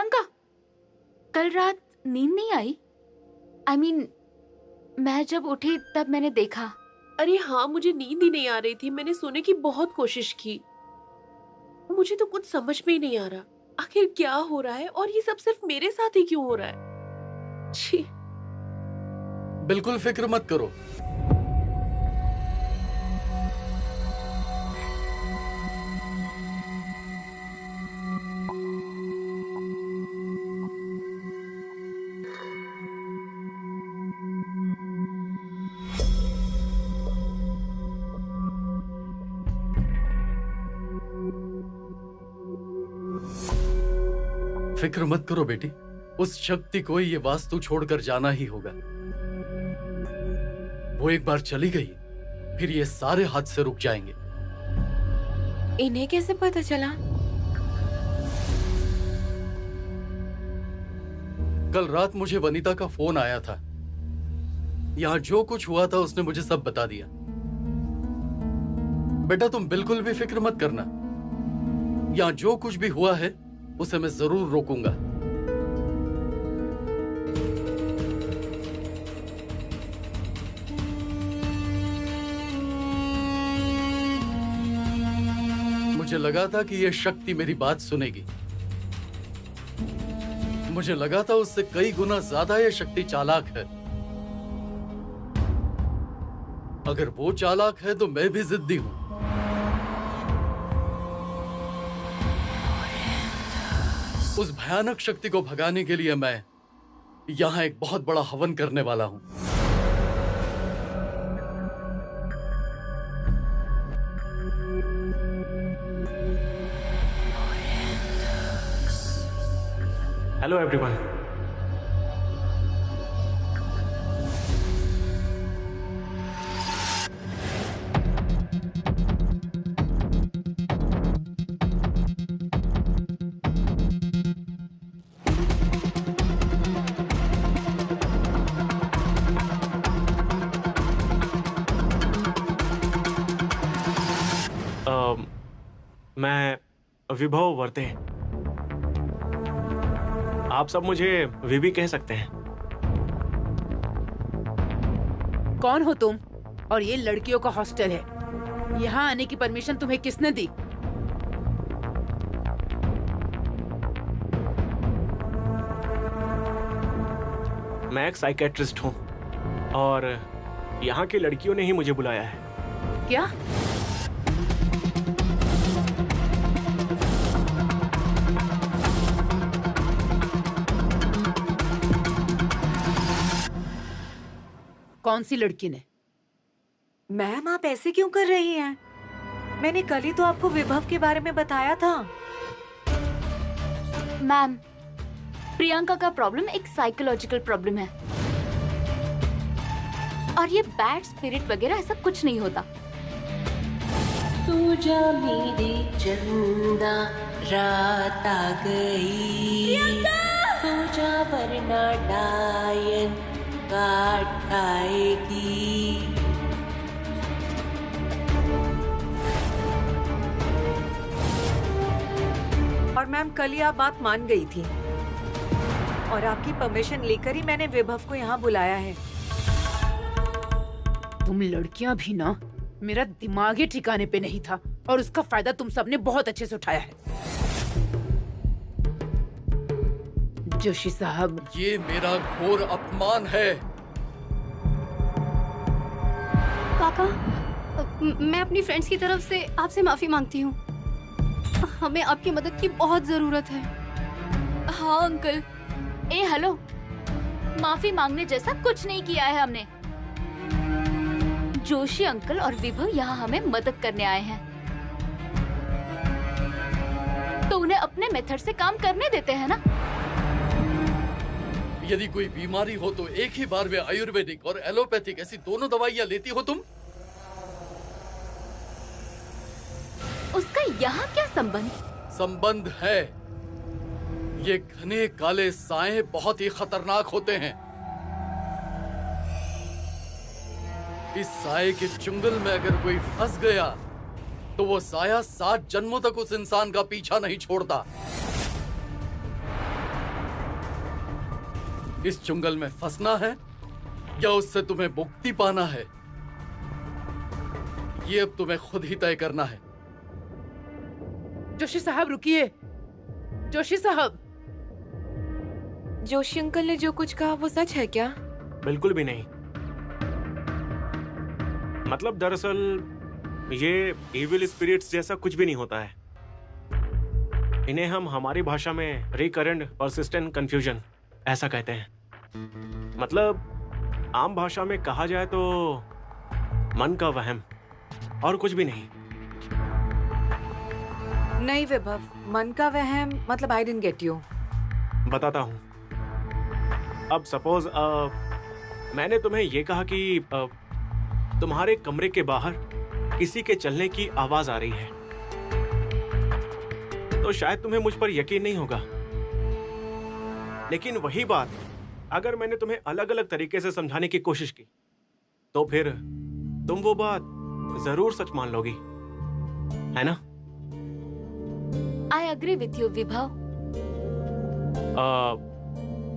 प्रियंका, कल रात नींद नहीं आई? I mean, मैं जब उठी तब मैंने देखा। अरे हाँ, मुझे नींद ही नहीं आ रही थी। मैंने सोने की बहुत कोशिश की। मुझे तो कुछ समझ में ही नहीं आ रहा आखिर क्या हो रहा है, और ये सब सिर्फ मेरे साथ ही क्यों हो रहा है। छी। बिल्कुल फिक्र मत करो। फिक्र मत करो बेटी, उस शक्ति को ये वास्तु छोड़कर जाना ही होगा। वो एक बार चली गई, फिर ये सारे हादसे रुक जाएंगे। इन्हें कैसे पता चला? कल रात मुझे वनीता का फोन आया था। यहाँ जो कुछ हुआ था उसने मुझे सब बता दिया। बेटा तुम बिल्कुल भी फिक्र मत करना। यहाँ जो कुछ भी हुआ है उसे मैं जरूर रोकूंगा। मुझे लगा था कि यह शक्ति मेरी बात सुनेगी। मुझे लगा था उससे कई गुना ज्यादा यह शक्ति चालाक है। अगर वो चालाक है तो मैं भी जिद्दी हूं। उस भयानक शक्ति को भगाने के लिए मैं यहां एक बहुत बड़ा हवन करने वाला हूं। Hello everyone. मैं विभव वर्ते। आप सब मुझे विभी कह सकते हैं। कौन हो तुम? और ये लड़कियों का हॉस्टल है। यहाँ आने की परमिशन तुम्हें किसने दी? मैं एक साइकेट्रिस्ट हूँ और यहाँ की लड़कियों ने ही मुझे बुलाया है। क्या? कौन सी लड़की ने? मैम आप ऐसे क्यों कर रही हैं? मैंने कल ही तो आपको विभव के बारे में बताया था। मैम, प्रियंका का प्रॉब्लम एक साइकोलॉजिकल प्रॉब्लम है और ये बैड स्पिरिट वगैरह ऐसा कुछ नहीं होता। तू जा मेरे चंदा, रात आ गई। तू जा वरना डायन काट आएगी। और मैम कल ही आप बात मान गई थी और आपकी परमिशन लेकर ही मैंने विभव को यहाँ बुलाया है। तुम लड़कियां भी ना, मेरा दिमाग ही ठिकाने पे नहीं था और उसका फायदा तुम सबने बहुत अच्छे से उठाया है। जोशी साहब, ये मेरा घोर अपमान है। काका, मैं अपनी फ्रेंड्स की तरफ से आपसे माफी मांगती हूँ। हमें आपकी मदद की बहुत जरूरत है। हाँ अंकल। ए हेलो, माफी मांगने जैसा कुछ नहीं किया है हमने। जोशी अंकल और विभव यहाँ हमें मदद करने आए हैं, तो उन्हें अपने मेथड से काम करने देते हैं ना। यदि कोई बीमारी हो तो एक ही बार में आयुर्वेदिक और एलोपैथिक ऐसी दोनों दवाइयाँ लेती हो तुम। उसका यहाँ क्या संबंध? संबंध है। ये घने काले साए बहुत ही खतरनाक होते हैं। इस साए के चुंगल में अगर कोई फंस गया तो वो साया 7 जन्मों तक उस इंसान का पीछा नहीं छोड़ता। इस चुंगल में फंसना है या उससे तुम्हें मुक्ति पाना है, ये अब तुम्हें खुद ही तय करना है। जोशी साहब रुकिए। जोशी साहब, जोशी अंकल ने जो कुछ कहा वो सच है क्या? बिल्कुल भी नहीं। मतलब दरअसल ये इविल स्पिरिट्स जैसा कुछ भी नहीं होता है। इन्हें हम हमारी भाषा में रिकरेंट परसिस्टेंट कंफ्यूजन ऐसा कहते हैं। मतलब आम भाषा में कहा जाए तो मन का वहम, और कुछ भी नहीं। नहीं विभव, मन का वहम मतलब आई डिडंट गेट यू। बताता हूँ। अब सपोज मैंने तुम्हें ये कहा कि तुम्हारे कमरे के बाहर किसी के चलने की आवाज आ रही है, तो शायद तुम्हें मुझ पर यकीन नहीं होगा। लेकिन वही बात अगर मैंने तुम्हें अलग अलग तरीके से समझाने की कोशिश की तो फिर तुम वो बात जरूर सच मान लोगी, है ना? आई एग्री विथ यू विभव।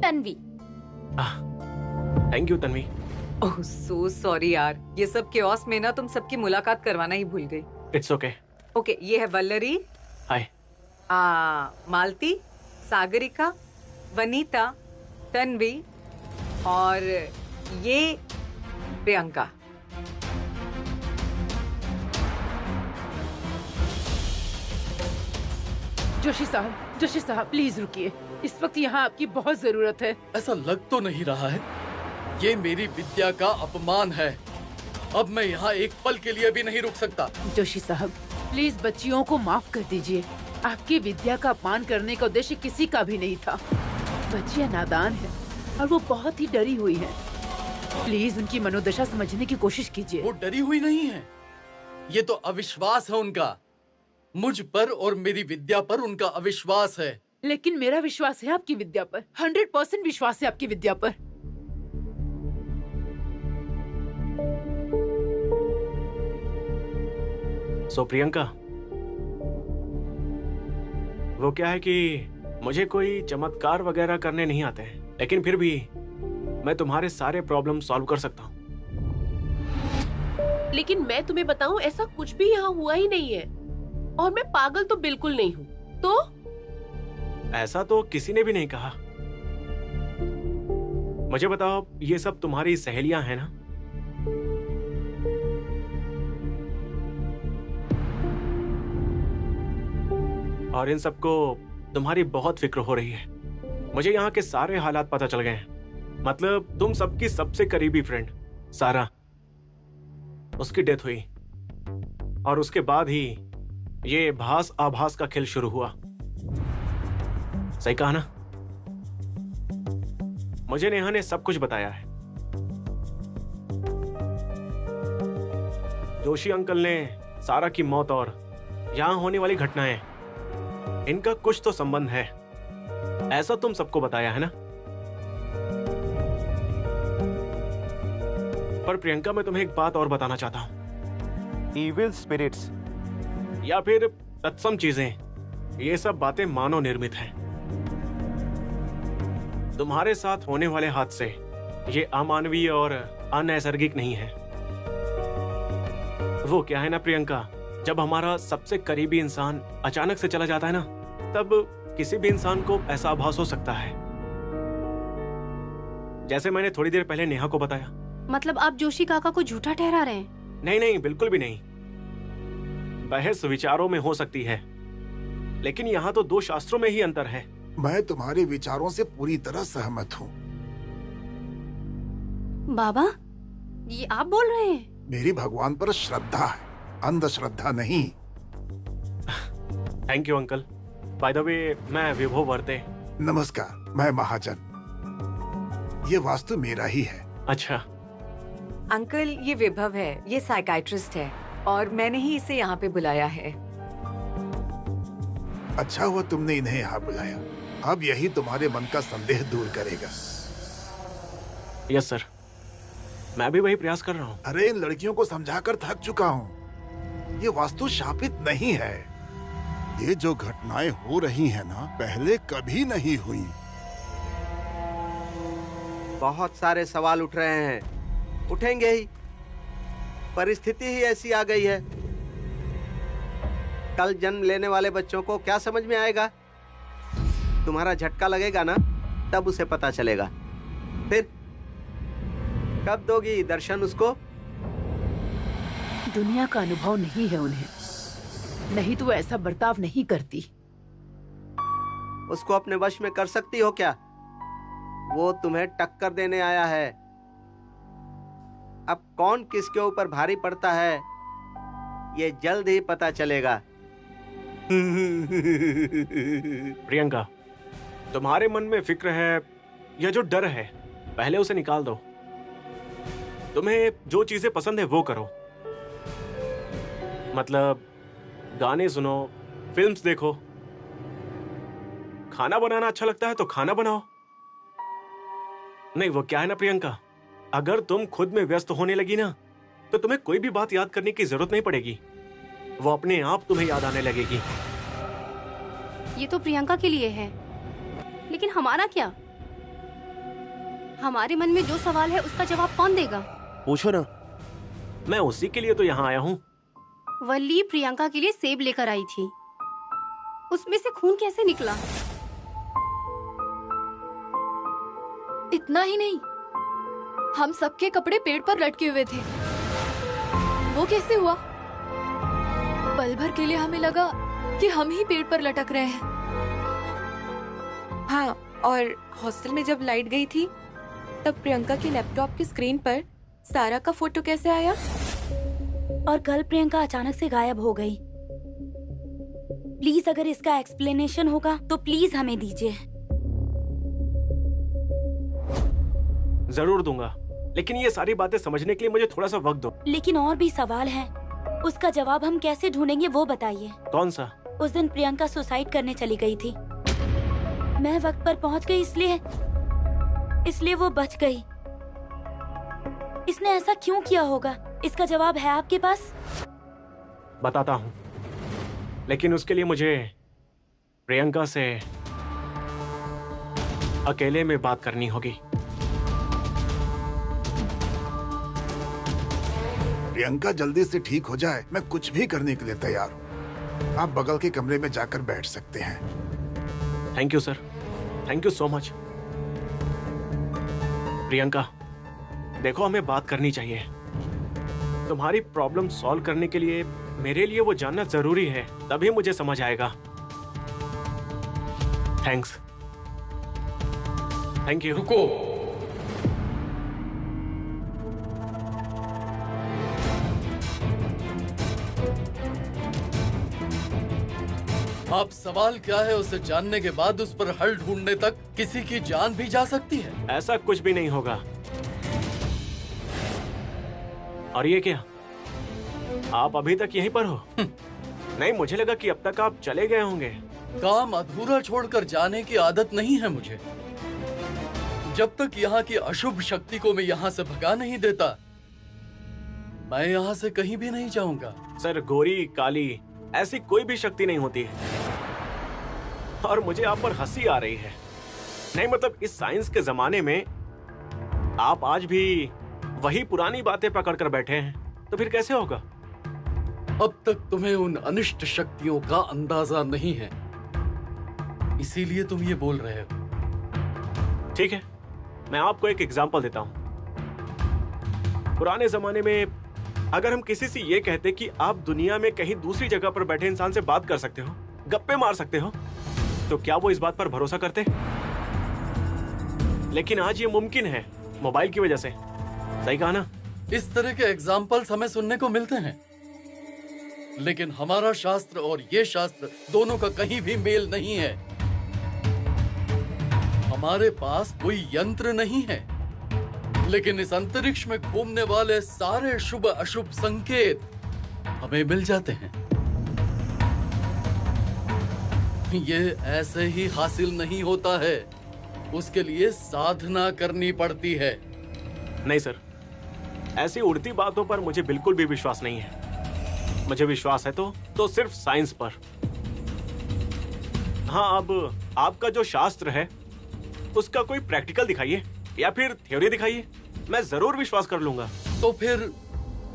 Tanvi. Thank you Tanvi. Oh so sorry यार, ये सब केओस में ना तुम सबकी मुलाकात करवाना ही भूल गई। It's okay. ओके, ये है वल्लरी, हाय, मालती, सागरिका, वनीता, तन्वी और ये प्रियंका। जोशी साहब प्लीज रुकिए। इस वक्त यहाँ आपकी बहुत जरूरत है। ऐसा लग तो नहीं रहा है। ये मेरी विद्या का अपमान है। अब मैं यहाँ एक पल के लिए भी नहीं रुक सकता। जोशी साहब प्लीज बच्चियों को माफ कर दीजिए। आपकी विद्या का अपमान करने का उद्देश्य किसी का भी नहीं था। बच्चियाँ नादान हैं और वो बहुत ही डरी हुई हैं। प्लीज उनकी मनोदशा समझने की कोशिश कीजिए। वो डरी हुई नहीं है, ये तो अविश्वास है उनका। मुझ पर और मेरी विद्या पर उनका अविश्वास है। लेकिन मेरा विश्वास है आपकी विद्या पर। 100% विश्वास है आपकी विद्या पर। सो प्रियंका, वो क्या है कि मुझे कोई चमत्कार वगैरह करने नहीं आते हैं, लेकिन फिर भी मैं तुम्हारे सारे प्रॉब्लम सॉल्व कर सकता हूँ। लेकिन मैं तुम्हें बताऊं, ऐसा कुछ भी यहाँ हुआ ही नहीं है और मैं पागल तो बिल्कुल नहीं हूँ। तो ऐसा तो किसी ने भी नहीं कहा। मुझे बताओ, ये सब तुम्हारी सहेलियां हैं ना? और इन सबको तुम्हारी बहुत फिक्र हो रही है। मुझे यहाँ के सारे हालात पता चल गए हैं। मतलब तुम सबकी सबसे करीबी फ्रेंड सारा, उसकी डेथ हुई और उसके बाद ही ये भास आभास का खेल शुरू हुआ। सही कहा ना? मुझे नेहा ने सब कुछ बताया है। जोशी अंकल ने सारा की मौत और यहां होने वाली घटनाएं, इनका कुछ तो संबंध है, ऐसा तुम सबको बताया है ना? पर प्रियंका, मैं तुम्हें एक बात और बताना चाहता हूं। इविल स्पिरिट्स या फिर तत्सम चीजें, ये सब बातें मानव निर्मित हैं। तुम्हारे साथ होने वाले हादसे ये अमानवीय और अनैसर्गिक नहीं है। वो क्या है ना प्रियंका, जब हमारा सबसे करीबी इंसान अचानक से चला जाता है ना, तब किसी भी इंसान को ऐसा आभास हो सकता है। जैसे मैंने थोड़ी देर पहले नेहा को बताया। मतलब आप जोशी काका को झूठा ठहरा रहे हैं? नहीं नहीं, बिल्कुल भी नहीं। बहस विचारों में हो सकती है, लेकिन यहाँ तो दो शास्त्रों में ही अंतर है। मैं तुम्हारे विचारों से पूरी तरह सहमत हूँ। बाबा, ये आप बोल रहे हैं? मेरी भगवान पर श्रद्धा है, अंधश्रद्धा नहीं। Thank you uncle. By the way, मैं विभो वर्ते। नमस्कार, मैं महाजन। ये वास्तु मेरा ही है। अच्छा अंकल, ये विभव है, ये साइकाइट्रिस्ट है और मैंने ही इसे यहाँ पे बुलाया है। अच्छा हुआ तुमने इन्हें यहाँ बुलाया। अब यही तुम्हारे मन का संदेह दूर करेगा। यस सर, मैं भी वही प्रयास कर रहा हूँ। अरे इन लड़कियों को समझाकर थक चुका हूँ। ये वास्तु शापित नहीं है। ये जो घटनाएं हो रही हैं ना, पहले कभी नहीं हुई। बहुत सारे सवाल उठ रहे हैं, उठेंगे ही। परिस्थिति ही ऐसी आ गई है। कल जन्म लेने वाले बच्चों को क्या समझ में आएगा? तुम्हारा झटका लगेगा ना, तब उसे पता चलेगा। फिर कब दोगी दर्शन उसको? दुनिया का अनुभव नहीं है उन्हें, नहीं तो वो ऐसा बर्ताव नहीं करती। उसको अपने वश में कर सकती हो क्या? वो तुम्हें टक्कर देने आया है। अब कौन किसके ऊपर भारी पड़ता है, ये जल्द ही पता चलेगा। प्रियंका, तुम्हारे मन में फिक्र है या जो डर है, पहले उसे निकाल दो। तुम्हें जो चीजें पसंद है वो करो। मतलब गाने सुनो, फिल्म्स देखो, खाना बनाना अच्छा लगता है तो खाना बनाओ। नहीं, वो क्या है ना प्रियंका, अगर तुम खुद में व्यस्त होने लगी ना, तो तुम्हें कोई भी बात याद करने की जरूरत नहीं पड़ेगी, वो अपने आप तुम्हें याद आने लगेगी। ये तो प्रियंका के लिए है, लेकिन हमारा क्या? हमारे मन में जो सवाल है उसका जवाब कौन देगा? पूछो ना। मैं उसी के लिए तो यहाँ आया हूँ। वल्ली प्रियंका के लिए सेब लेकर आई थी, उसमें से खून कैसे निकला? इतना ही नहीं, हम सबके कपड़े पेड़ पर लटके हुए थे। वो कैसे हुआ? पल भर के लिए हमें लगा कि हम ही पेड़ पर लटक रहे हैं। हाँ, और हॉस्टल में जब लाइट गई थी तब प्रियंका की लैपटॉप की स्क्रीन पर सारा का फोटो कैसे आया? और कल प्रियंका अचानक से गायब हो गई। प्लीज अगर इसका एक्सप्लेनेशन होगा तो प्लीज हमें दीजिए। जरूर दूंगा, लेकिन ये सारी बातें समझने के लिए मुझे थोड़ा सा वक्त दो। लेकिन और भी सवाल हैं, उसका जवाब हम कैसे ढूंढेंगे वो बताइए। कौन सा? उस दिन प्रियंका सुसाइड करने चली गई थी, मैं वक्त पर पहुंच गई इसलिए वो बच गई। इसने ऐसा क्यों किया होगा? इसका जवाब है आपके पास? बताता हूँ, लेकिन उसके लिए मुझे प्रियंका से अकेले में बात करनी होगी। प्रियंका जल्दी से ठीक हो जाए, मैं कुछ भी करने के लिए तैयार हूँ। आप बगल के कमरे में जाकर बैठ सकते हैं। Thank you sir, thank you so much. Priyanka, देखो, हमें बात करनी चाहिए। तुम्हारी प्रॉब्लम सॉल्व करने के लिए मेरे लिए वो जानना जरूरी है, तभी मुझे समझ आएगा। थैंक्स। Thank you. रुको, आप सवाल क्या है उसे जानने के बाद उस पर हल ढूंढने तक किसी की जान भी जा सकती है। ऐसा कुछ भी नहीं होगा। और ये क्या, आप अभी तक यहीं पर हो? नहीं, मुझे लगा कि अब तक आप चले गए होंगे। काम अधूरा छोड़कर जाने की आदत नहीं है मुझे। जब तक यहाँ की अशुभ शक्ति को मैं यहाँ से भगा नहीं देता, मैं यहाँ से कहीं भी नहीं जाऊंगा। सर, गोरी काली ऐसी कोई भी शक्ति नहीं होती है। और मुझे आप पर हंसी आ रही है। नहीं, मतलब इस साइंस के जमाने में आप आज भी वही पुरानी बातें पकड़ कर बैठे हैं, तो फिर कैसे होगा? अब तक तुम्हें उन अनिष्ट शक्तियों का अंदाजा नहीं है, इसीलिए तुम ये बोल रहे हो। ठीक है, मैं आपको एक एग्जांपल देता हूं। पुराने जमाने में अगर हम किसी से ये कहते कि आप दुनिया में कहीं दूसरी जगह पर बैठे इंसान से बात कर सकते हो, गप्पे मार सकते हो, तो क्या वो इस बात पर भरोसा करते? लेकिन आज ये मुमकिन है मोबाइल की वजह से। सही कहा ना? इस तरह के एग्जाम्पल्स हमें सुनने को मिलते हैं, लेकिन हमारा शास्त्र और ये शास्त्र दोनों का कहीं भी मेल नहीं है। हमारे पास कोई यंत्र नहीं है, लेकिन इस अंतरिक्ष में घूमने वाले सारे शुभ अशुभ संकेत हमें मिल जाते हैं। ये ऐसे ही हासिल नहीं होता है, उसके लिए साधना करनी पड़ती है। नहीं सर, ऐसी उड़ती बातों पर मुझे बिल्कुल भी विश्वास नहीं है। मुझे विश्वास है तो सिर्फ साइंस पर। हाँ, अब आपका जो शास्त्र है उसका कोई प्रैक्टिकल दिखाइए। या फिर थ्योरी दिखाइए, मैं जरूर विश्वास कर लूंगा। तो फिर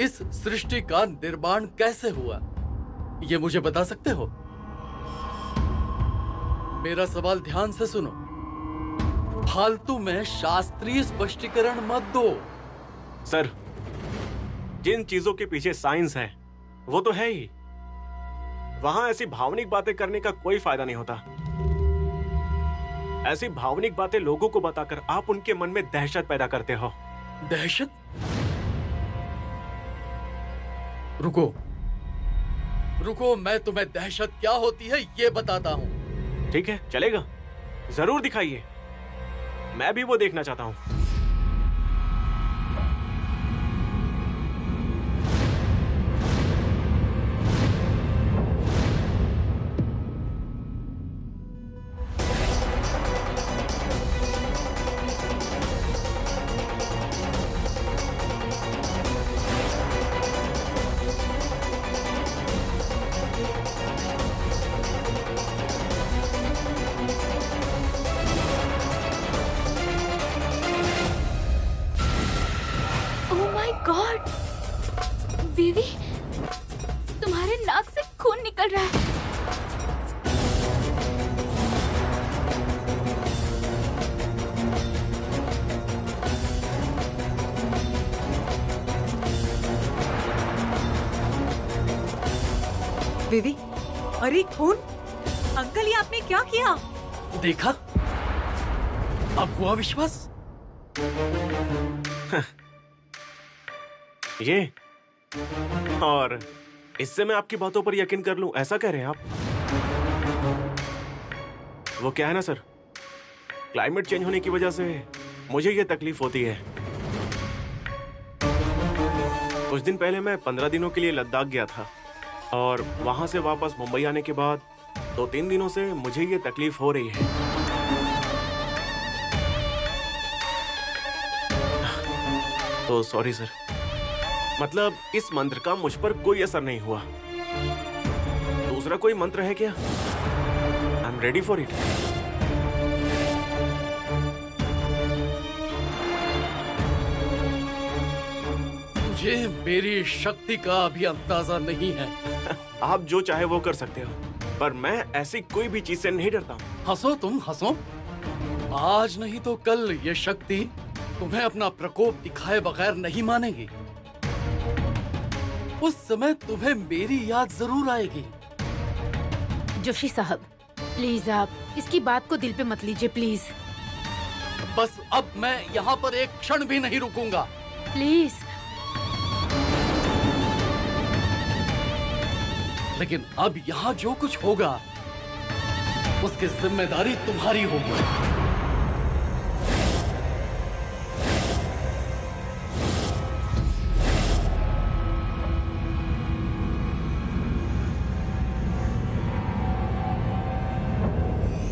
इस सृष्टि का निर्माण कैसे हुआ, ये मुझे बता सकते हो? मेरा सवाल ध्यान से सुनो, फालतू में शास्त्रीय स्पष्टीकरण मत दो। सर, जिन चीजों के पीछे साइंस है वो तो है ही, वहां ऐसी भावनिक बातें करने का कोई फायदा नहीं होता। ऐसी भावनिक बातें लोगों को बताकर आप उनके मन में दहशत पैदा करते हो। दहशत? रुको रुको, मैं तुम्हें दहशत क्या होती है ये बताता हूं। ठीक है, चलेगा, जरूर दिखाइए, मैं भी वो देखना चाहता हूं। गॉड, बीवी, तुम्हारे नाक से खून निकल रहा है। बीवी, अरे खून! अंकल, ये आपने क्या किया? देखा, अब हुआ विश्वास? ये, और इससे मैं आपकी बातों पर यकीन कर लूं, ऐसा कह रहे हैं आप? वो क्या है ना सर, क्लाइमेट चेंज होने की वजह से मुझे ये तकलीफ होती है। कुछ दिन पहले मैं 15 दिनों के लिए लद्दाख गया था और वहां से वापस मुंबई आने के बाद 2-3 दिनों से मुझे ये तकलीफ हो रही है। तो सॉरी सर, मतलब इस मंत्र का मुझ पर कोई असर नहीं हुआ। दूसरा कोई मंत्र है क्या? I am ready for it. तुझे मेरी शक्ति का अभी अंदाजा नहीं है। आप जो चाहे वो कर सकते हो, पर मैं ऐसी कोई भी चीज से नहीं डरता हूँ। हंसो तुम, हंसो। आज नहीं तो कल ये शक्ति तुम्हें अपना प्रकोप दिखाए बगैर नहीं मानेगी। उस समय तुम्हें मेरी याद जरूर आएगी। जोशी साहब, प्लीज आप इसकी बात को दिल पे मत लीजिए, प्लीज। बस अब मैं यहाँ पर एक क्षण भी नहीं रुकूंगा। प्लीज। लेकिन अब यहाँ जो कुछ होगा उसकी जिम्मेदारी तुम्हारी होगी।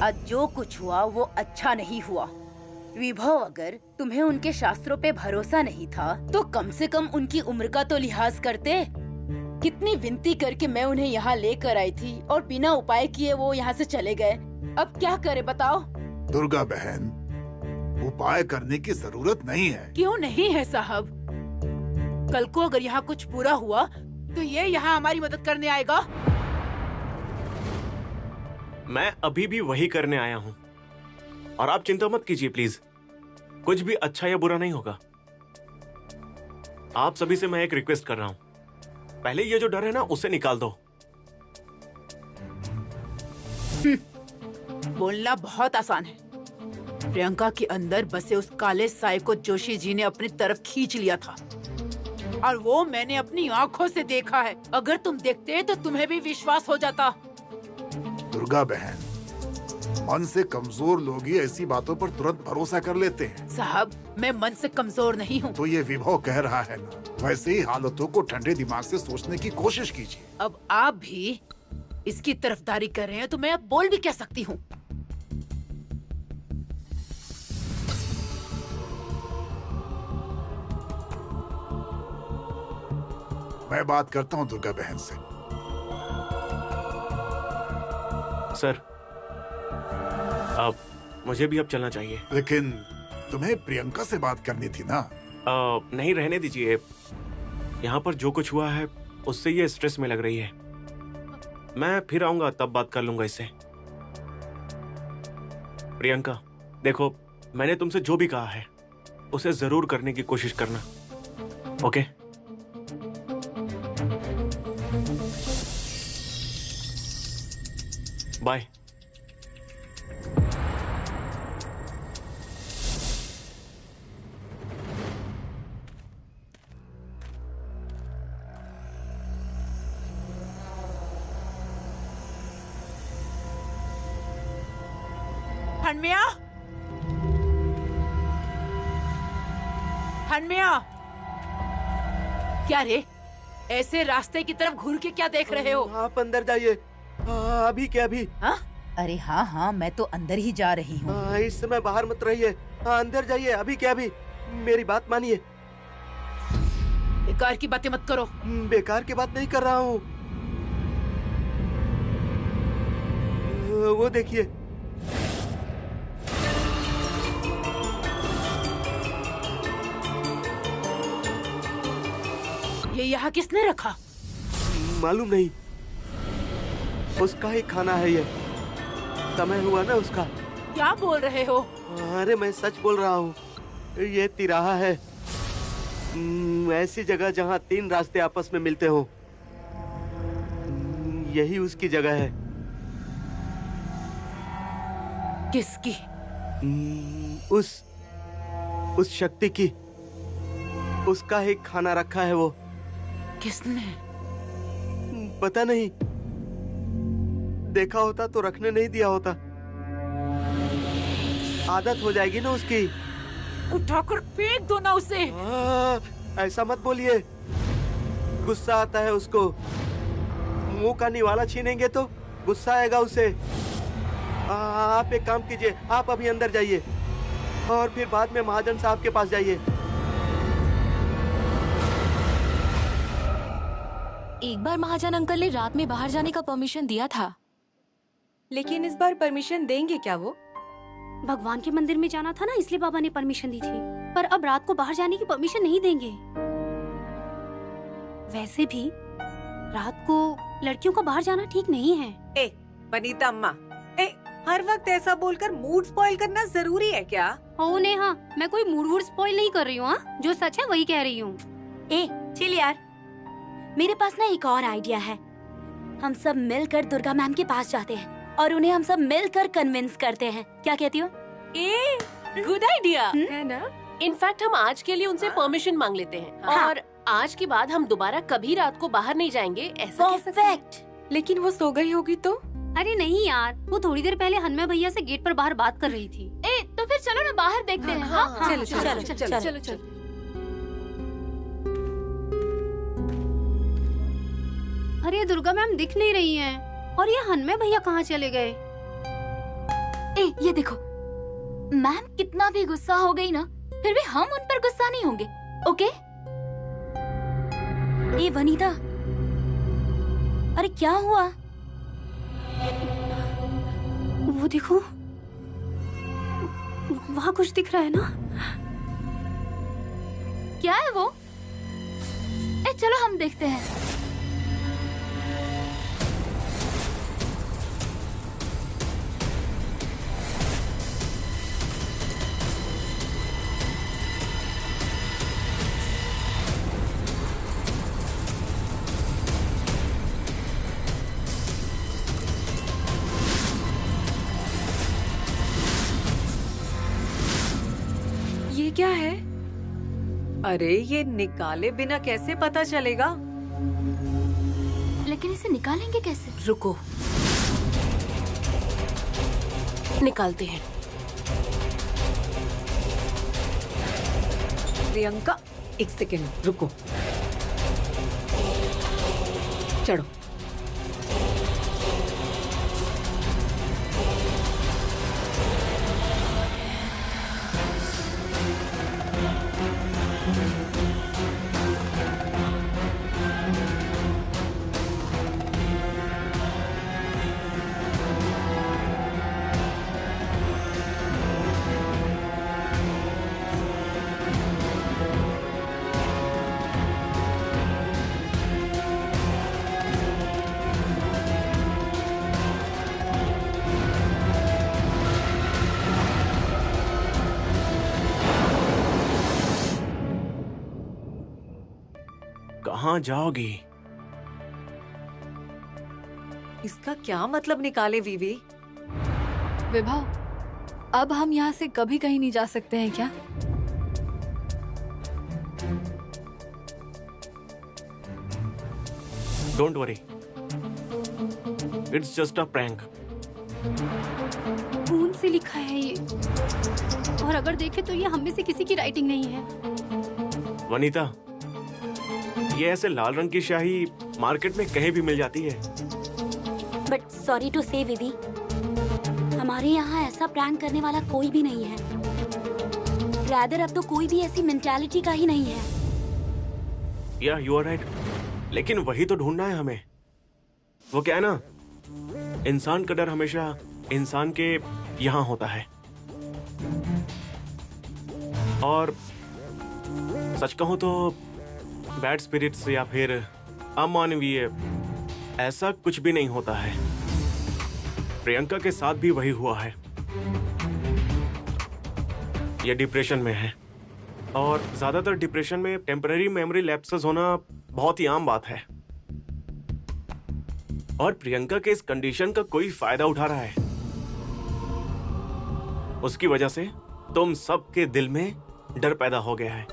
आज जो कुछ हुआ वो अच्छा नहीं हुआ। विभव, अगर तुम्हें उनके शास्त्रों पे भरोसा नहीं था तो कम से कम उनकी उम्र का तो लिहाज करते। कितनी विनती करके मैं उन्हें यहाँ लेकर आई थी और बिना उपाय किए वो यहाँ से चले गए। अब क्या करे बताओ? दुर्गा बहन, उपाय करने की जरूरत नहीं है। क्यों नहीं है साहब? कल को अगर यहाँ कुछ बुरा हुआ तो ये यहाँ हमारी मदद करने आएगा। मैं अभी भी वही करने आया हूँ और आप चिंता मत कीजिए प्लीज, कुछ भी अच्छा या बुरा नहीं होगा। आप सभी से मैं एक रिक्वेस्ट कर रहा हूँ, पहले ये जो डर है ना उसे निकाल दो। बोलना बहुत आसान है। प्रियंका के अंदर बसे उस काले साए को जोशी जी ने अपनी तरफ खींच लिया था और वो मैंने अपनी आंखों से देखा है। अगर तुम देखते तो तुम्हें भी विश्वास हो जाता। दुर्गा बहन, मन से कमजोर लोग ही ऐसी बातों पर तुरंत भरोसा कर लेते हैं। साहब, मैं मन से कमजोर नहीं हूँ। तो ये विभव कह रहा है ना, वैसे ही हालतों को ठंडे दिमाग से सोचने की कोशिश कीजिए। अब आप भी इसकी तरफदारी कर रहे हैं तो मैं अब बोल भी क्या सकती हूँ? मैं बात करता हूँ दुर्गा बहन से। सर, अब मुझे भी अब चलना चाहिए। लेकिन तुम्हें प्रियंका से बात करनी थी ना। नहीं, रहने दीजिए। यहाँ पर जो कुछ हुआ है उससे ये स्ट्रेस में लग रही है। मैं फिर आऊंगा तब बात कर लूंगा इससे। प्रियंका देखो, मैंने तुमसे जो भी कहा है उसे जरूर करने की कोशिश करना, ओके? बाय। हनमिया, हनमिया, क्या रे? ऐसे रास्ते की तरफ घूर के क्या देख रहे हो? आप अंदर जाइए। अभी क्या अभी? हाँ? अरे हाँ हाँ, मैं तो अंदर ही जा रही हूँ। इस समय बाहर मत रहिए। अंदर जाइए। अभी क्या अभी? मेरी बात मानिए। बेकार की बातें मत करो। बेकार की बात नहीं कर रहा हूँ। वो देखिए। ये यहाँ किसने रखा? मालूम नहीं। उसका ही खाना है ये। समय हुआ ना उसका। क्या बोल रहे हो? अरे मैं सच बोल रहा हूँ। ये तिराहा है। ऐसी जगह जहाँ 3 रास्ते आपस में मिलते हो। यही उसकी जगह है। किसकी? उस शक्ति की। उसका ही खाना रखा है वो। किसने? पता नहीं। देखा होता तो रखने नहीं दिया होता। आदत हो जाएगी ना उसकी। उठाकर फेंक दो ना उसे। ऐसा मत बोलिए। गुस्सा आता है उसको। मुंह का निवाला छीनेंगे तो गुस्सा आएगा उसे। आप एक काम कीजिए, आप अभी अंदर जाइए और फिर बाद में महाजन साहब के पास जाइए। एक बार महाजन अंकल ने रात में बाहर जाने का परमिशन दिया था, लेकिन इस बार परमिशन देंगे क्या वो? भगवान के मंदिर में जाना था ना, इसलिए बाबा ने परमिशन दी थी। पर अब रात को बाहर जाने की परमिशन नहीं देंगे। वैसे भी रात को लड़कियों का बाहर जाना ठीक नहीं है। ए, वनीता अम्मा, हर वक्त ऐसा बोलकर मूड स्पॉइल करना जरूरी है क्या? हो नेहा, मैं कोई मूड स्पॉइल नहीं कर रही हूँ। जो सच है वही कह रही हूँ। ए चिल यार, मेरे पास ना एक और आइडिया है। हम सब मिलकर दुर्गा मैम के पास जाते हैं और उन्हें हम सब मिलकर कन्विंस करते हैं। क्या कहती हो? गुड आइडिया है ना? इनफैक्ट हम आज के लिए उनसे परमिशन मांग लेते हैं। हाँ। और आज के बाद हम दोबारा कभी रात को बाहर नहीं जाएंगे, ऐसा कह सकते हैं। परफेक्ट। लेकिन वो सो गई होगी तो? अरे नहीं यार, वो थोड़ी देर पहले हनमे भैया से गेट पर बाहर बात कर रही थी। तो फिर चलो ना बाहर देखते हैं। हाँ, चलो चलो चलो, चलो चलो चलो। अरे दुर्गा मैम दिख नहीं रही हैं। और ये हनमे भैया कहाँ चले गए? ये देखो, मैम कितना भी गुस्सा हो गई ना, फिर भी हम उन पर गुस्सा नहीं होंगे, ओके? ए वनीता, अरे क्या हुआ? वो देखो, वहाँ कुछ दिख रहा है ना? क्या है वो? चलो हम देखते हैं। ये क्या है? अरे ये निकाले बिना कैसे पता चलेगा? लेकिन इसे निकालेंगे कैसे? रुको, निकालते हैं। प्रियंका, एक सेकेंड रुको। चढ़ो। कहाँ जाओगी? इसका क्या मतलब निकाले वीवी? विभा, अब हम यहाँ से कभी कहीं नहीं जा सकते हैं क्या? Don't worry, it's just a prank. खून से लिखा है ये, और अगर देखे तो ये हम में से किसी की राइटिंग नहीं है। वनीता, ये ऐसे लाल रंग की स्याही मार्केट में कहीं भी मिल जाती है। बट सॉरी टू से विधि, हमारे यहाँ ऐसा प्रैंक करने वाला कोई भी नहीं है। रादर अब तो कोई भी ऐसी मेंटालिटी का ही नहीं है। या यू आर राइट, लेकिन वही तो ढूंढना है हमें। वो क्या है ना, इंसान का डर हमेशा इंसान के यहाँ होता है। और सच कहूं तो बैड स्पिरिट्स या फिर अमानवीय ऐसा कुछ भी नहीं होता है। प्रियंका के साथ भी वही हुआ है। ये डिप्रेशन में है, और ज्यादातर डिप्रेशन में टेम्पररी मेमोरी लैप्सेस होना बहुत ही आम बात है। और प्रियंका के इस कंडीशन का कोई फायदा उठा रहा है। उसकी वजह से तुम सबके दिल में डर पैदा हो गया है।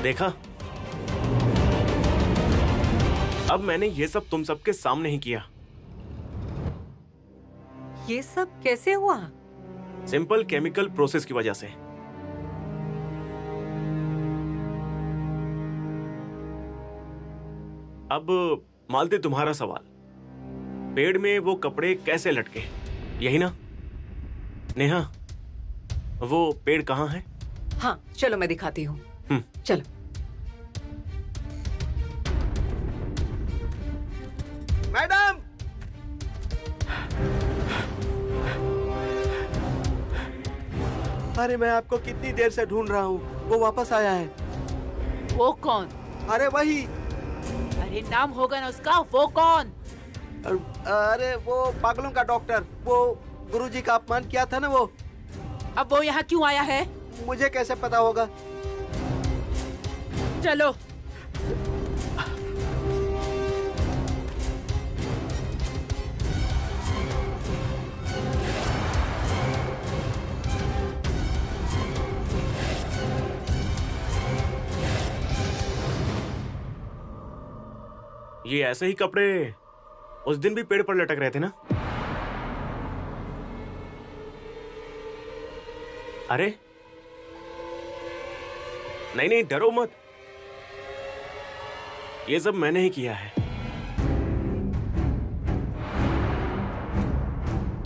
देखा, अब मैंने ये सब तुम सबके सामने ही किया। ये सब कैसे हुआ? सिंपल केमिकल प्रोसेस की वजह से। अब मालती, तुम्हारा सवाल, पेड़ में वो कपड़े कैसे लटके, यही ना? नेहा, वो पेड़ कहाँ है? हाँ, चलो मैं दिखाती हूँ। चलो। मैडम, अरे मैं आपको कितनी देर से ढूंढ रहा हूँ। वो वापस आया है। वो कौन? अरे वही। अरे नाम होगा ना उसका, वो कौन? अरे वो पागलों का डॉक्टर, वो गुरुजी का अपमान किया था ना वो। अब वो यहाँ क्यों आया है? मुझे कैसे पता होगा? चलो। ये ऐसे ही कपड़े उस दिन भी पेड़ पर लटक रहे थे ना? अरे नहीं नहीं, डरो मत, ये सब मैंने ही किया है।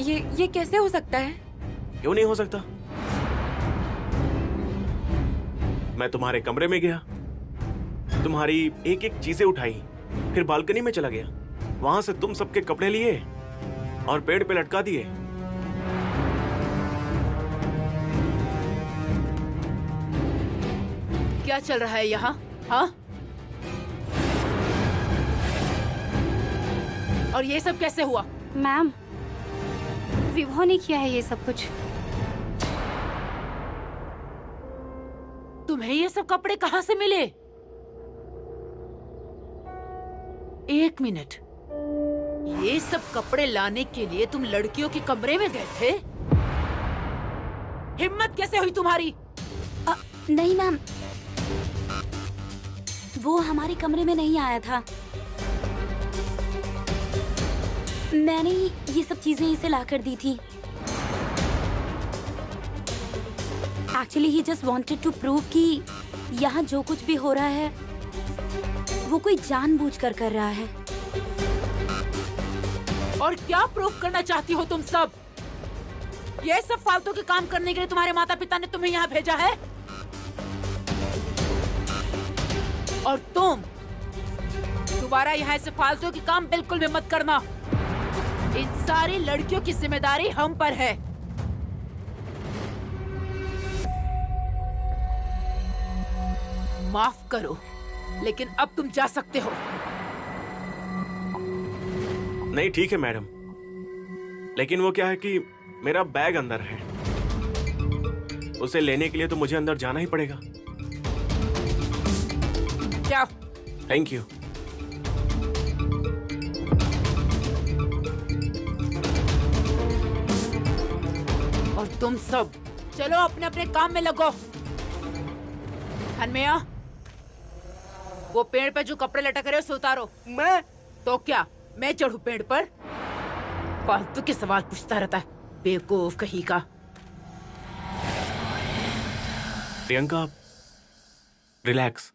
ये कैसे हो सकता है? क्यों नहीं हो सकता? मैं तुम्हारे कमरे में गया, तुम्हारी एक एक चीजें उठाई, फिर बालकनी में चला गया, वहां से तुम सबके कपड़े लिए और पेड़ पे लटका दिए। क्या चल रहा है यहाँ? हाँ? और ये सब कैसे हुआ? मैम, विभा ने किया है ये सब कुछ। तुम्हें ये सब कपड़े कहाँ से मिले? एक मिनट, ये सब कपड़े लाने के लिए तुम लड़कियों के कमरे में गए थे? हिम्मत कैसे हुई तुम्हारी? नहीं मैम, वो हमारे कमरे में नहीं आया था। मैंने ही ये सब चीजें इसे लाकर दी थी। Actually he just wanted to prove कि यहाँ जो कुछ भी हो रहा है वो कोई जानबूझकर कर रहा है। और क्या प्रूफ करना चाहती हो तुम सब? ये सब फालतू के काम करने के लिए तुम्हारे माता पिता ने तुम्हें यहाँ भेजा है? और तुम दोबारा यहाँ ऐसे फालतू के काम बिल्कुल भी मत करना। इन सारी लड़कियों की जिम्मेदारी हम पर है। माफ करो, लेकिन अब तुम जा सकते हो। नहीं ठीक है मैडम, लेकिन वो क्या है कि मेरा बैग अंदर है, उसे लेने के लिए तो मुझे अंदर जाना ही पड़ेगा। जाओ। Thank you. और तुम सब चलो अपने अपने काम में लगो। हनमिया, वो पेड़ पे जो कपड़े लटक रहे हो उसे उतारो। मैं? तो क्या मैं चढ़ू पेड़ पर? फालतू के सवाल पूछता रहता है, बेवकूफ कहीं का। प्रियंका, रिलैक्स।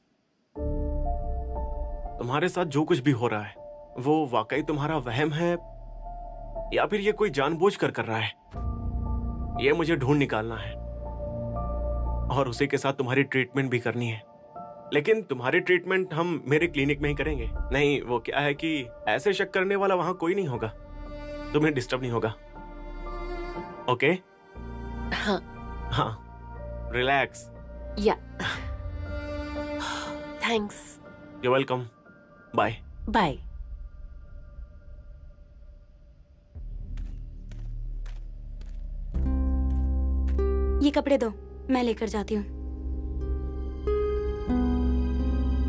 तुम्हारे साथ जो कुछ भी हो रहा है वो वाकई तुम्हारा वहम है या फिर ये कोई जानबूझकर कर रहा है, ये मुझे ढूंढ निकालना है और उसी के साथ तुम्हारी ट्रीटमेंट भी करनी है। लेकिन तुम्हारी ट्रीटमेंट हम मेरे क्लिनिक में ही करेंगे। नहीं, वो क्या है कि ऐसे शक करने वाला वहां कोई नहीं होगा, तुम्हें डिस्टर्ब नहीं होगा। ओके? हाँ हाँ, relax. Yeah thanks. You welcome. Bye bye. ये कपड़े दो, मैं लेकर जाती हूँ।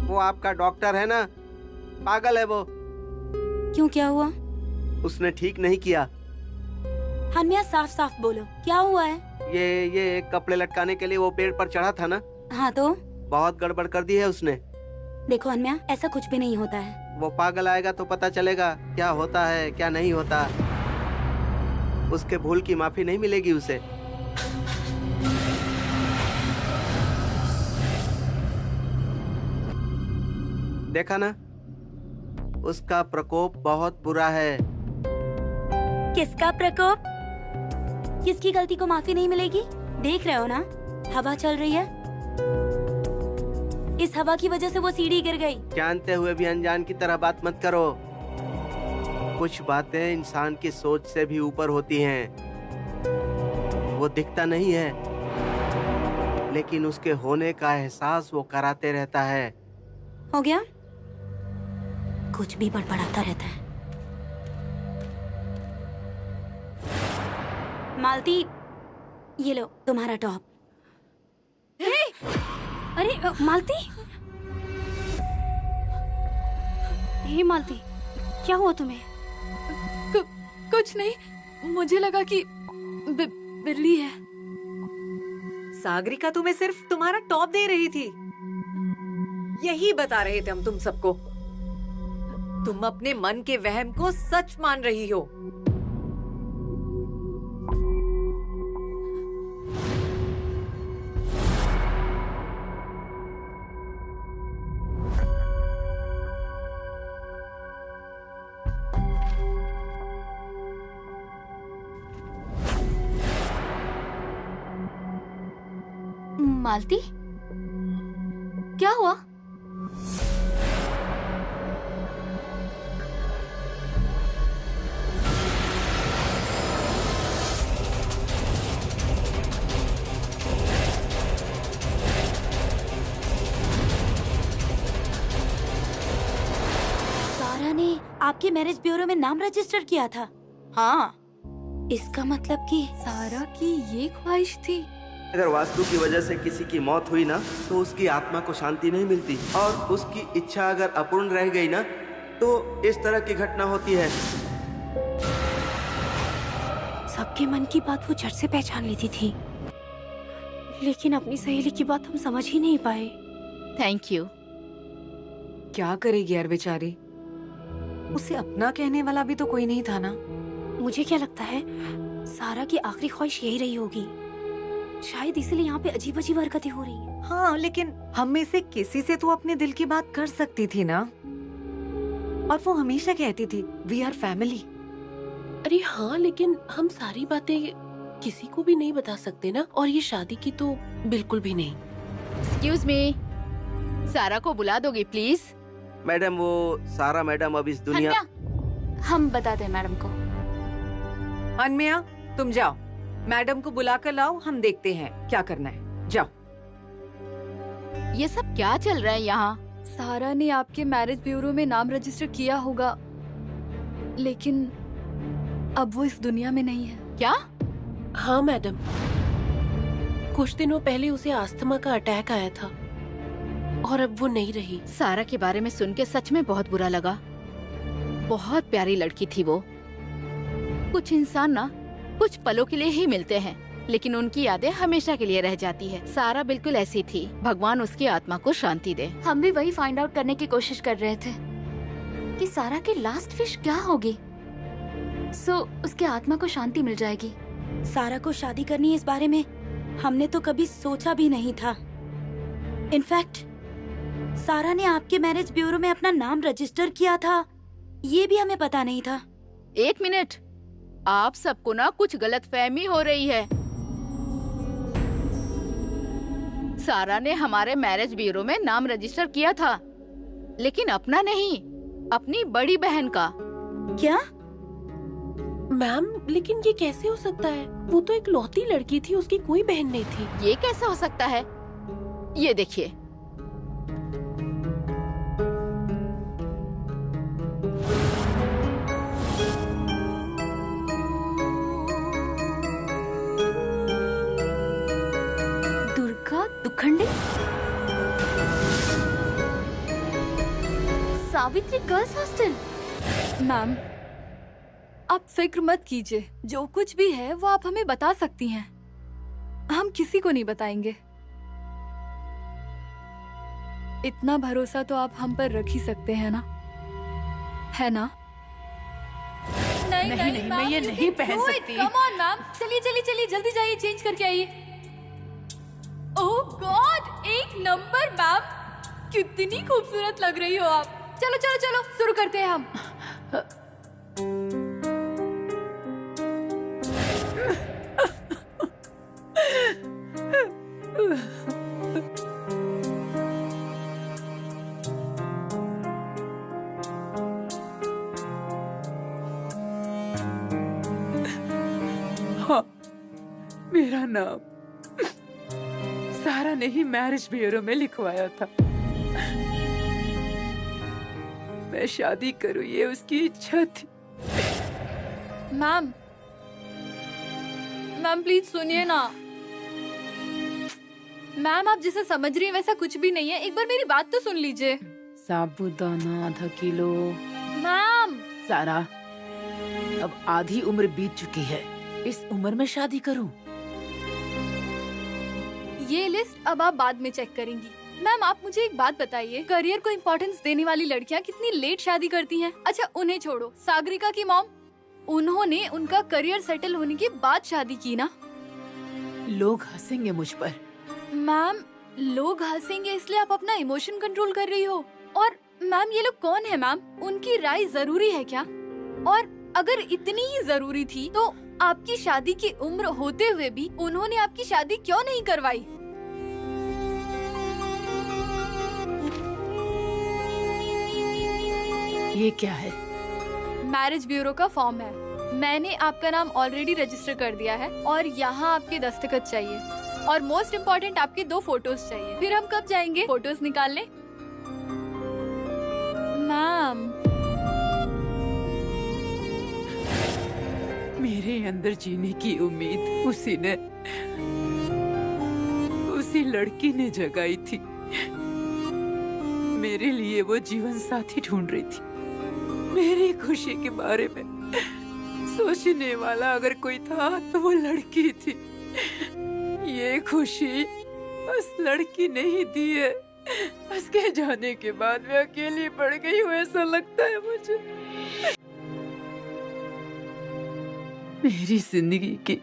वो आपका डॉक्टर है ना, पागल है वो। क्यों, क्या हुआ? उसने ठीक नहीं किया। हनमिया, साफ साफ बोलो, क्या हुआ है? ये कपड़े लटकाने के लिए वो पेड़ पर चढ़ा था ना। हाँ तो? बहुत गड़बड़ कर दी है उसने। देखो हनमिया, ऐसा कुछ भी नहीं होता है। वो पागल आएगा तो पता चलेगा क्या होता है क्या नहीं होता। उसके भूल की माफी नहीं मिलेगी उसे। देखा ना, उसका प्रकोप बहुत बुरा है। किसका प्रकोप? किसकी गलती को माफी नहीं मिलेगी? देख रहे हो ना, हवा चल रही है, इस हवा की वजह से वो सीढ़ी गिर गई। जानते हुए भी अनजान की तरह बात मत करो। कुछ बातें इंसान की सोच से भी ऊपर होती हैं। वो दिखता नहीं है, लेकिन उसके होने का एहसास वो कराते रहता है। हो गया? कुछ भी बड़बड़ाता रहता है। मालती, ये लो तुम्हारा टॉप। अरे मालती! हे मालती, क्या हुआ तुम्हें? कुछ नहीं, मुझे लगा कि बिल्ली है। सागरिका तुम्हें सिर्फ तुम्हारा टॉप दे रही थी, यही बता रहे थे हम तुम सबको। तुम अपने मन के वहम को सच मान रही हो। मालती, क्या हुआ? सारा ने आपके मैरिज ब्यूरो में नाम रजिस्टर किया था। हाँ, इसका मतलब कि सारा की ये ख्वाहिश थी। अगर वास्तु की वजह से किसी की मौत हुई ना, तो उसकी आत्मा को शांति नहीं मिलती, और उसकी इच्छा अगर अपूर्ण रह गई ना, तो इस तरह की घटना होती है। सबके मन की बात वो झट से पहचान लेती थी, लेकिन अपनी सहेली की बात हम समझ ही नहीं पाए। Thank you. क्या करेगी यार बेचारी, उसे अपना कहने वाला भी तो कोई नहीं था ना। मुझे क्या लगता है, सारा की आखिरी ख्वाहिश यही रही होगी, शायद इसलिए यहाँ पे अजीब अजीब हरकतें हो रही हैं। हाँ, लेकिन हम में से किसी से तो अपने दिल की बात कर सकती थी ना। और वो हमेशा कहती थी, वी आर फैमिली। अरे हाँ, लेकिन हम सारी बातें किसी को भी नहीं बता सकते ना, और ये शादी की तो बिल्कुल भी नहीं। एक्सक्यूज मी, सारा को बुला दोगे प्लीज? मैडम, वो सारा मैडम अब इस दुनिया। हम बताते हैं मैडम को। अनमिया, तुम जाओ, मैडम को बुला कर लाओ, हम देखते हैं क्या करना है। जाओ। ये सब क्या चल रहा है यहाँ? सारा ने आपके मैरिज ब्यूरो में नाम रजिस्टर किया होगा, लेकिन अब वो इस दुनिया में नहीं है। क्या? हाँ मैडम, कुछ दिनों पहले उसे अस्थमा का अटैक आया था और अब वो नहीं रही। सारा के बारे में सुन के सच में बहुत बुरा लगा। बहुत प्यारी लड़की थी वो। कुछ इंसान ना कुछ पलों के लिए ही मिलते हैं, लेकिन उनकी यादें हमेशा के लिए रह जाती है। सारा बिल्कुल ऐसी थी। भगवान उसकी आत्मा को शांति दे। हम भी वही फाइंड आउट करने की कोशिश कर रहे थे कि सारा की लास्ट विश क्या होगी, सो उसके आत्मा को शांति मिल जाएगी। सारा को शादी करनी, इस बारे में हमने तो कभी सोचा भी नहीं था। इनफैक्ट सारा ने आपके मैरिज ब्यूरो में अपना नाम रजिस्टर किया था, ये भी हमें पता नहीं था। एक मिनट, आप सबको ना कुछ गलतफहमी हो रही है। सारा ने हमारे मैरिज ब्यूरो में नाम रजिस्टर किया था, लेकिन अपना नहीं, अपनी बड़ी बहन का। क्या? मैम, लेकिन ये कैसे हो सकता है? वो तो एक लौती लड़की थी, उसकी कोई बहन नहीं थी। ये कैसे हो सकता है? ये देखिए, Durga Dukhande, Savitri girls hostel. Ma'am, आप फिक्र मत कीजिए, जो कुछ भी है वो आप हमें बता सकती हैं। हम किसी को नहीं बताएंगे। इतना भरोसा तो आप हम पर रख ही सकते हैं ना, है ना? नहीं, मैं ये नहीं पहन सकती। कम ऑन मैम, चलिए चलिए चलिए, जल्दी जाइए, चेंज करके आइए। ओह गॉड, एक नंबर मैम, कितनी खूबसूरत लग रही हो आप। चलो चलो चलो, शुरू करते हैं हम। हाँ, मेरा नाम सारा ने ही मैरिज ब्यूरो में लिखवाया था। मैं शादी करूं, ये उसकी इच्छा थी। मैम, मैम प्लीज सुनिए ना। मैम, आप जिसे समझ रही हैं वैसा कुछ भी नहीं है, एक बार मेरी बात तो सुन लीजिए। साबुदाना आधा किलो। मैम, सारा, अब आधी उम्र बीत चुकी है, इस उम्र में शादी करूं? ये लिस्ट अब आप बाद में चेक करेंगी। मैम, आप मुझे एक बात बताइए, करियर को इम्पोर्टेंस देने वाली लड़कियां कितनी लेट शादी करती हैं? अच्छा उन्हें छोड़ो, सागरिका की मॉम, उन्होंने उनका करियर सेटल होने के बाद शादी की ना। लोग हंसेंगे मुझ पर। मैम, लोग हंसेंगे इसलिए आप अपना इमोशन कंट्रोल कर रही हो। और मैम, ये लोग कौन है मैम? उनकी राय जरूरी है क्या? और अगर इतनी ही जरूरी थी तो आपकी शादी की उम्र होते हुए भी उन्होंने आपकी शादी क्यों नहीं करवाई? ये क्या है? मैरिज ब्यूरो का फॉर्म है। मैंने आपका नाम ऑलरेडी रजिस्टर कर दिया है और यहाँ आपके दस्तखत चाहिए, और मोस्ट इम्पोर्टेंट आपके 2 फोटोज चाहिए। फिर हम कब जाएंगे फोटोज निकालने? मैम, मेरे अंदर जीने की उम्मीद उसी लड़की ने जगाई थी। मेरे लिए वो जीवन साथी ढूंढ रही थी। मेरी खुशी के बारे में सोचने वाला अगर कोई था तो वो लड़की थी। ये खुशी उस लड़की ने ही दी है। उसके जाने के बाद मैं अकेली पड़ गई हूँ, ऐसा लगता है मुझे। मेरी जिंदगी की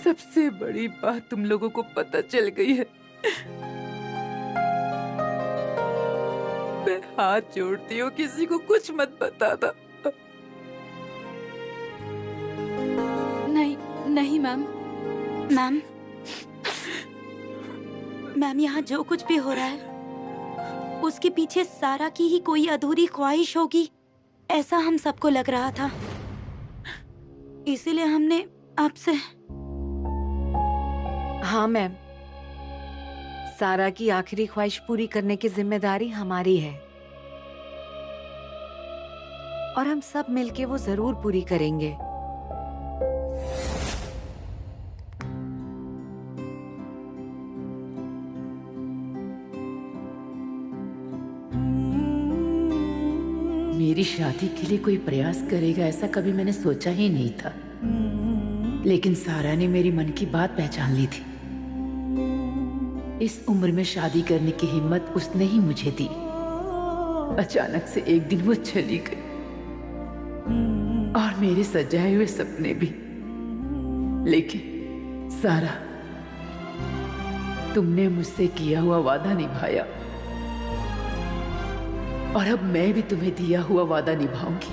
सबसे बड़ी बात तुम लोगों को पता चल गई है। मैं हाथ जोड़ती हूँ, किसी को कुछ मत बताना। मैम। मैम, मैम यहाँ जो कुछ भी हो रहा है उसके पीछे सारा की ही कोई अधूरी ख्वाहिश होगी, ऐसा हम सबको लग रहा था। इसीलिए हमने आपसे। हाँ मैम, सारा की आखिरी ख्वाहिश पूरी करने की जिम्मेदारी हमारी है और हम सब मिलके वो जरूर पूरी करेंगे। मेरी शादी के लिए कोई प्रयास करेगा ऐसा कभी मैंने सोचा ही नहीं था, लेकिन सारा ने मेरी मन की बात पहचान ली थी। इस उम्र में शादी करने की हिम्मत उसने ही मुझे दी। अचानक से एक दिन वो चली गई और मेरे सजाए हुए सपने भी। लेकिन सारा, तुमने मुझसे किया हुआ वादा निभाया और अब मैं भी तुम्हें दिया हुआ वादा निभाऊंगी।